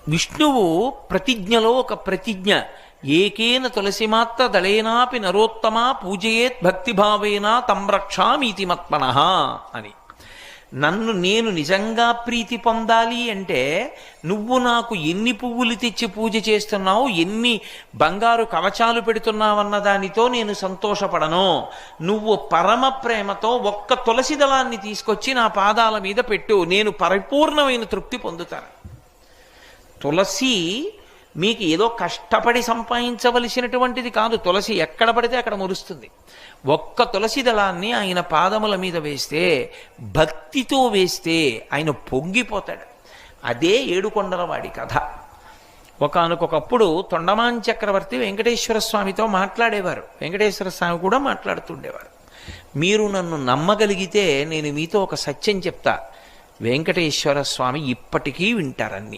విష్ణువు ప్రతిజ్ఞలో ఒక ప్రతిజ్ఞ, ఏకేన తులసిమాత్ర దళేనాపి నరోత్తమా పూజయేత్ భక్తిభావేనా తం రక్షామీతి మత్మనః అని. నన్ను నేను నిజంగా ప్రీతి పొందాలి అంటే నువ్వు నాకు ఎన్ని పువ్వులు తెచ్చి పూజ చేస్తున్నావు, ఎన్ని బంగారు కవచాలు పెడుతున్నావన్న దానితో నేను సంతోషపడను. నువ్వు పరమ ప్రేమతో ఒక్క తులసి దళాన్ని తీసుకొచ్చి నా పాదాల మీద పెట్టు, నేను పరిపూర్ణమైన తృప్తి పొందుతాను. తులసి మీకు ఏదో కష్టపడి సంపాదించవలసినటువంటిది కాదు. తులసి ఎక్కడ పడితే అక్కడ మురుస్తుంది. ఒక్క తులసి దళాన్ని ఆయన పాదముల మీద వేస్తే, భక్తితో వేస్తే ఆయన పొంగిపోతాడు. అదే ఏడుకొండలవాడి కథ. ఒకానొకప్పుడు తొండమాన్ చక్రవర్తి వెంకటేశ్వర స్వామితో మాట్లాడేవారు. వెంకటేశ్వర స్వామి కూడా మాట్లాడుతుండేవారు. మీరు నన్ను నమ్మగలిగితే నేను మీతో ఒక సత్యం చెప్తా, వెంకటేశ్వర స్వామి ఇప్పటికీ వింటారన్ని.